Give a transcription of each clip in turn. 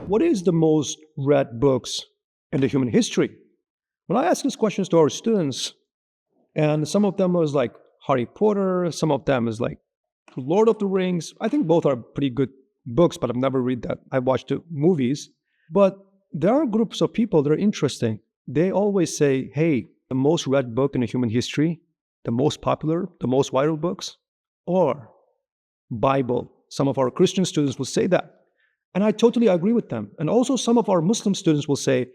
what is the most read books in the human history? When I ask these questions to our students, and some of them was like Harry Potter, some of them is like Lord of the Rings. I think both are pretty good books, but I've never read that. I watched the movies. But there are groups of people that are interesting. They always say, hey, the most read book in the human history, the most popular, the most viral books, or Bible. Some of our Christian students will say that. And I totally agree with them. And also some of our Muslim students will say,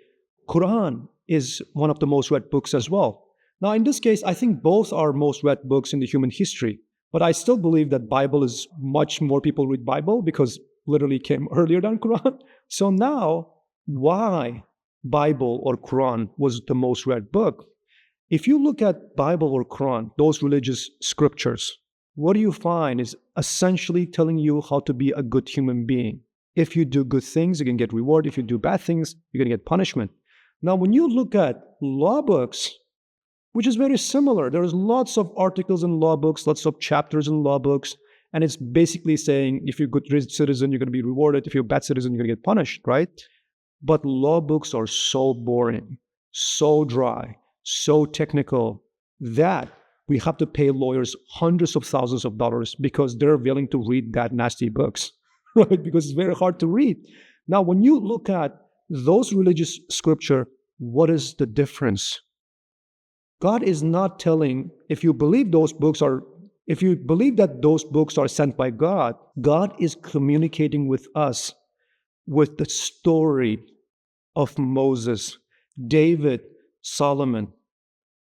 Quran is one of the most read books as well. Now, in this case, I think both are most read books in the human history. But I still believe that Bible is much more people read Bible because literally came earlier than Quran. So now, why Bible or Quran was the most read book? If you look at Bible or Quran, those religious scriptures, what do you find is essentially telling you how to be a good human being. If you do good things, you can get reward. If you do bad things, you're going to get punishment. Now, when you look at law books, which is very similar, there's lots of articles in law books, lots of chapters in law books, and it's basically saying if you're a good citizen, you're going to be rewarded. If you're a bad citizen, you're going to get punished, right? But law books are so boring, so dry, so technical that we have to pay lawyers hundreds of thousands of dollars because they're willing to read that nasty books, right? Because it's very hard to read. Now, when you look at those religious scripture, what is the difference? God is not telling, if you believe that those books are sent by God, God is communicating with us with the story of Moses, David, Solomon,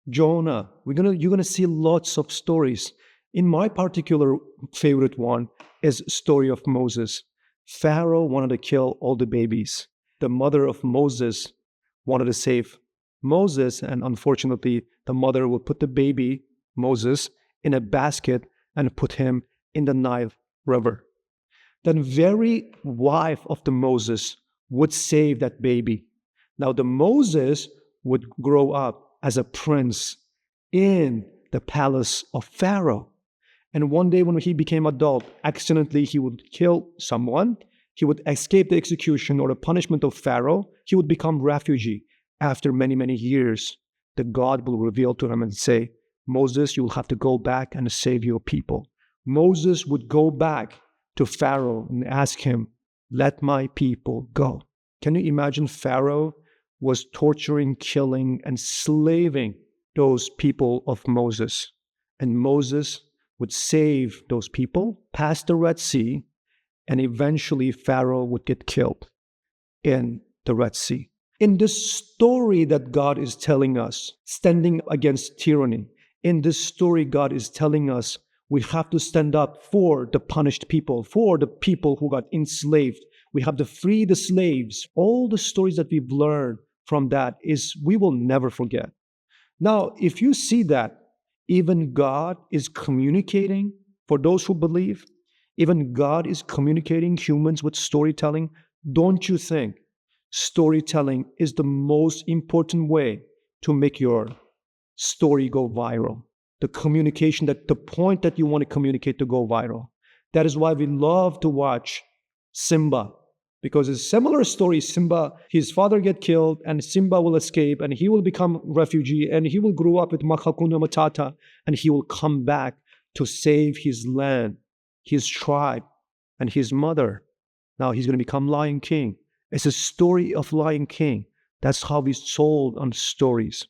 Jonah. You're gonna see lots of stories. In my particular favorite one is story of Moses. Pharaoh wanted to kill all the babies. The mother of Moses wanted to save Moses, and unfortunately, the mother would put the baby, Moses, in a basket and put him in the Nile River. Then very wife of the Moses would save that baby. Now the Moses would grow up as a prince in the palace of Pharaoh. And one day when he became adult, accidentally he would kill someone. He would escape the execution or the punishment of Pharaoh. He would become refugee. After many, many years, the God will reveal to him and say, Moses, you will have to go back and save your people. Moses would go back to Pharaoh and ask him, let my people go. Can you imagine Pharaoh was torturing, killing, and slaving those people of Moses? And Moses would save those people, pass the Red Sea, and eventually Pharaoh would get killed in the Red Sea. In this story that God is telling us, standing against tyranny, in this story God is telling us we have to stand up for the punished people, for the people who got enslaved. We have to free the slaves. All the stories that we've learned from that is we will never forget. Now, if you see that even God is communicating, for those who believe, even God is communicating humans with storytelling, don't you think storytelling is the most important way to make your story go viral? The communication, that the point that you want to communicate to go viral. That is why we love to watch Simba, because it's a similar story. Simba, his father get killed and Simba will escape and he will become refugee and he will grow up with Hakuna Matata and he will come back to save his land, his tribe, and his mother. Now he's going to become Lion King. It's a story of Lion King. That's how we sold on stories.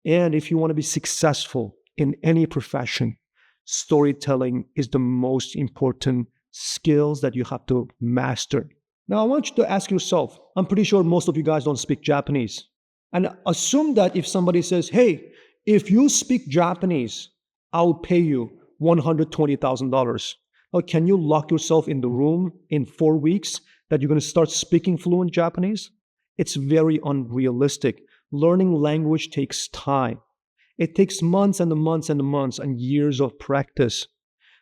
And if you want to be successful in any profession, storytelling is the most important skills that you have to master. Now, I want you to ask yourself, I'm pretty sure most of you guys don't speak Japanese. And assume that if somebody says, hey, if you speak Japanese, I'll pay you $120,000. Now, can you lock yourself in the room in 4 weeks that you're going to start speaking fluent Japanese? It's very unrealistic. Learning language takes time. It takes months and months and months and years of practice.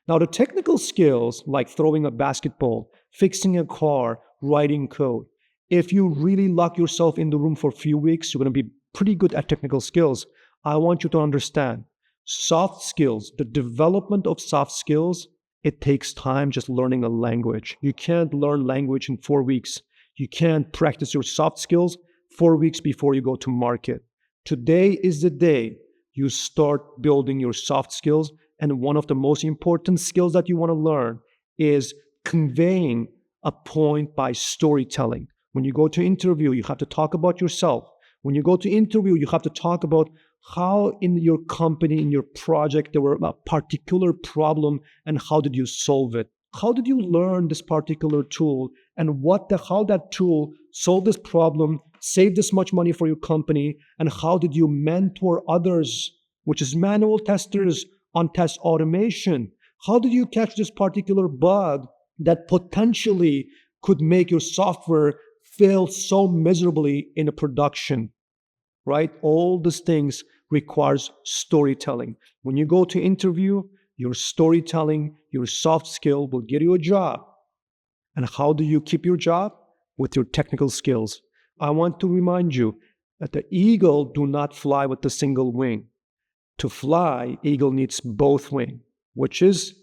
Now, the technical skills like throwing a basketball, fixing a car, writing code, if you really lock yourself in the room for a few weeks, you're going to be pretty good at technical skills. I want you to understand, soft skills, the development of soft skills, it takes time just learning a language. You can't learn language in 4 weeks. You can't practice your soft skills 4 weeks before you go to market. Today is the day you start building your soft skills. And one of the most important skills that you want to learn is conveying a point by storytelling. When you go to interview, you have to talk about yourself. When you go to interview, you have to talk about how in your company, in your project, there were a particular problem and how did you solve it? How did you learn this particular tool and how that tool solved this problem, saved this much money for your company, and how did you mentor others, which is manual testers on test automation? How did you catch this particular bug that potentially could make your software fail so miserably in a production, right? All these things requires storytelling. When you go to interview, your storytelling, your soft skill will get you a job. And how do you keep your job? With your technical skills. I want to remind you that the eagle do not fly with a single wing. To fly, eagle needs both wings, which is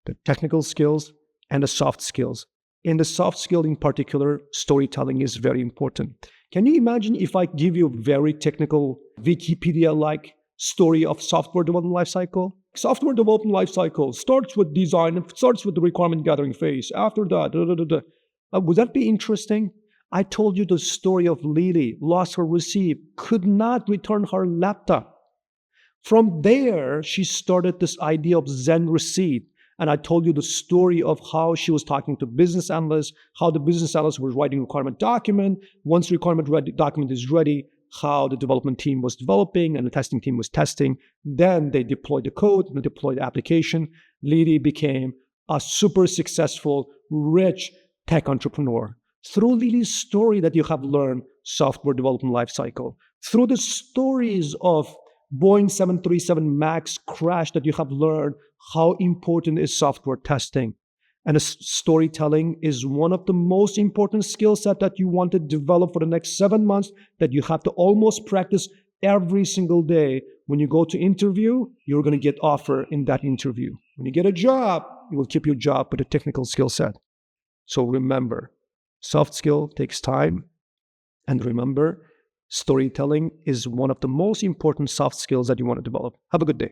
the technical skills and the soft skills. In the soft skill in particular, storytelling is very important. Can you imagine if I give you a very technical Wikipedia-like story of software development lifecycle? Software development lifecycle starts with design, it starts with the requirement gathering phase. After that, would that be interesting? I told you the story of Lily, lost her receipt, could not return her laptop. From there, she started this idea of Zen receipt. And I told you the story of how she was talking to business analysts, how the business analysts were writing requirement document. Once the requirement document is ready, how the development team was developing and the testing team was testing. Then they deployed the code and they deployed the application. Lily became a super successful, rich tech entrepreneur. Through Lily's story that you have learned software development lifecycle. Through the stories of Boeing 737 MAX crash that you have learned how important is software testing. And storytelling is one of the most important skill set that you want to develop for the next 7 months that you have to almost practice every single day. When you go to interview, you're going to get offer in that interview. When you get a job, you will keep your job with a technical skill set. So remember, soft skill takes time. And remember, storytelling is one of the most important soft skills that you want to develop. Have a good day.